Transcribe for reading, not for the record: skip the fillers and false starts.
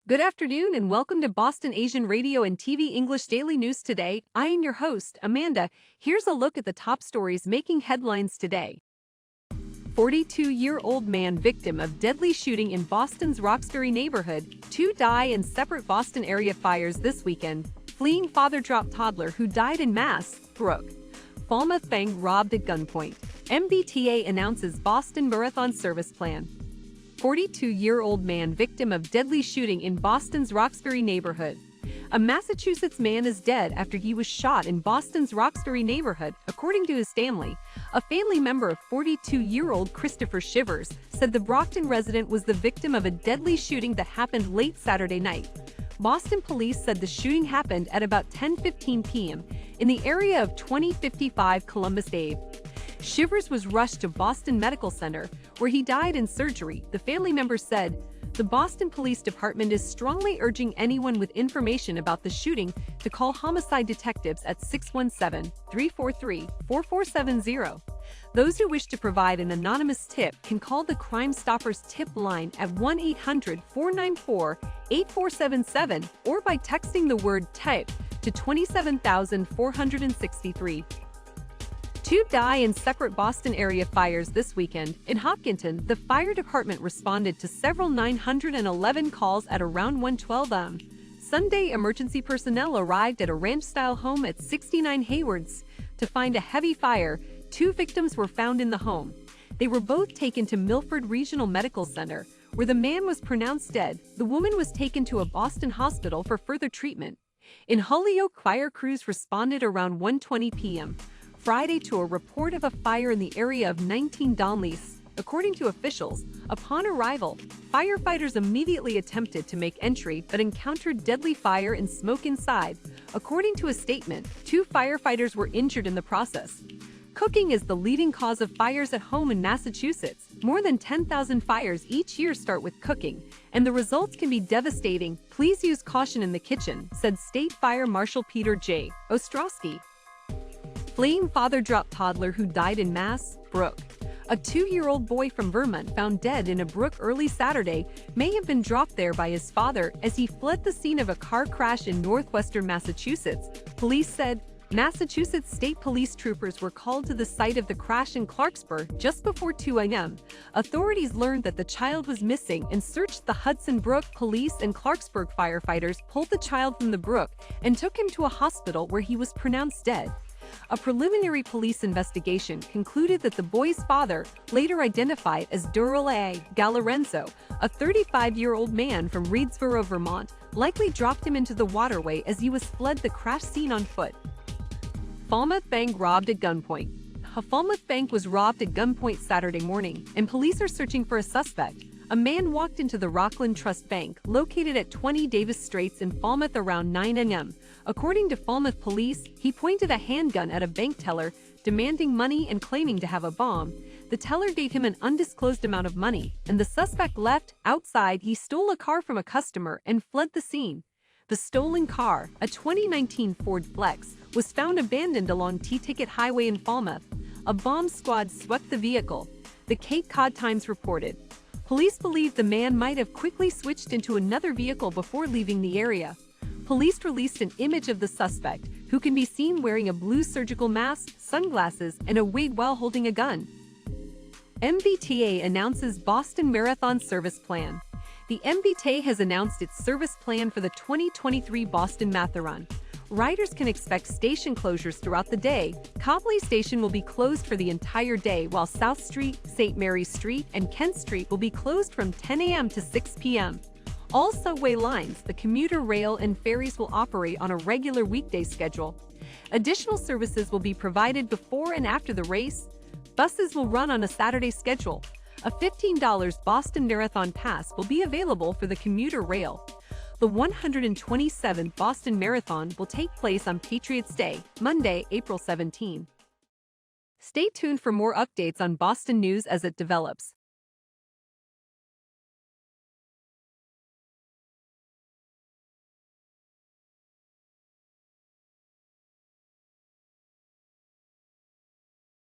Good afternoon and welcome to Boston Asian Radio and TV English Daily News Today. I am your host, Amanda. Here's a look at the top stories making headlines today. 42-year-old man victim of deadly shooting in Boston's Roxbury neighborhood. Two die in separate Boston area fires this weekend. Fleeing father dropped toddler who died in Mass. Brook. Falmouth bank robbed at gunpoint. MBTA announces Boston Marathon service plan. 42-year-old man victim of deadly shooting in Boston's Roxbury neighborhood. A Massachusetts man is dead after he was shot in Boston's Roxbury neighborhood, according to his family. A family member of 42-year-old Christopher Shivers said the Brockton resident was the victim of a deadly shooting that happened late Saturday night. Boston police said the shooting happened at about 10:15 p.m. in the area of 2055 Columbus Ave. Shivers was rushed to Boston Medical Center, where he died in surgery, the family member said. The Boston Police Department is strongly urging anyone with information about the shooting to call homicide detectives at 617-343-4470. Those who wish to provide an anonymous tip can call the Crime Stoppers tip line at 1-800-494-8477 or by texting the word TYPE to 27463. Two die in separate Boston area fires this weekend. In Hopkinton, the fire department responded to several 911 calls at around 1:12 a.m. Sunday, emergency personnel arrived at a ranch-style home at 69 Haywards to find a heavy fire. Two victims were found in the home. They were both taken to Milford Regional Medical Center, where the man was pronounced dead. The woman was taken to a Boston hospital for further treatment. In Holyoke, fire crews responded around 1:20 p.m. Friday to a report of a fire in the area of 19 Donleys. According to officials, upon arrival, firefighters immediately attempted to make entry but encountered deadly fire and smoke inside. According to a statement, two firefighters were injured in the process. Cooking is the leading cause of fires at home in Massachusetts. More than 10,000 fires each year start with cooking, and the results can be devastating. Please use caution in the kitchen, said State Fire Marshal Peter J. Ostrowski. Fleeing father dropped toddler who died in Mass. Brook. A 2-year-old boy from Vermont found dead in a brook early Saturday may have been dropped there by his father as he fled the scene of a car crash in northwestern Massachusetts. Police said Massachusetts State Police troopers were called to the site of the crash in Clarksburg just before 2 a.m. Authorities learned that the child was missing and searched the Hudson Brook. Police and Clarksburg firefighters pulled the child from the brook and took him to a hospital where he was pronounced dead. A preliminary police investigation concluded that the boy's father, later identified as Durrell A. Galarenzo, a 35-year-old man from Reedsboro, Vermont, likely dropped him into the waterway as he was fled the crash scene on foot. Falmouth bank robbed at gunpoint. A Falmouth bank was robbed at gunpoint Saturday morning, and police are searching for a suspect. A man walked into the Rockland Trust Bank, located at 20 Davis Straits in Falmouth around 9 a.m. According to Falmouth police, he pointed a handgun at a bank teller, demanding money and claiming to have a bomb. The teller gave him an undisclosed amount of money, and the suspect left. Outside, he stole a car from a customer and fled the scene. The stolen car, a 2019 Ford Flex, was found abandoned along T-Ticket Highway in Falmouth. A bomb squad swept the vehicle, the Cape Cod Times reported. Police believe the man might have quickly switched into another vehicle before leaving the area. Police released an image of the suspect, who can be seen wearing a blue surgical mask, sunglasses, and a wig while holding a gun. MBTA announces Boston Marathon service plan. The MBTA has announced its service plan for the 2023 Boston Marathon. Riders can expect station closures throughout the day. Copley Station will be closed for the entire day, while South Street, St. Mary's Street, and Kent Street will be closed from 10 a.m. to 6 p.m. All subway lines, the commuter rail, and ferries will operate on a regular weekday schedule. Additional services will be provided before and after the race. Buses will run on a Saturday schedule. A $15 Boston Marathon Pass will be available for the commuter rail. The 127th Boston Marathon will take place on Patriots' Day, Monday, April 17. Stay tuned for more updates on Boston news as it develops.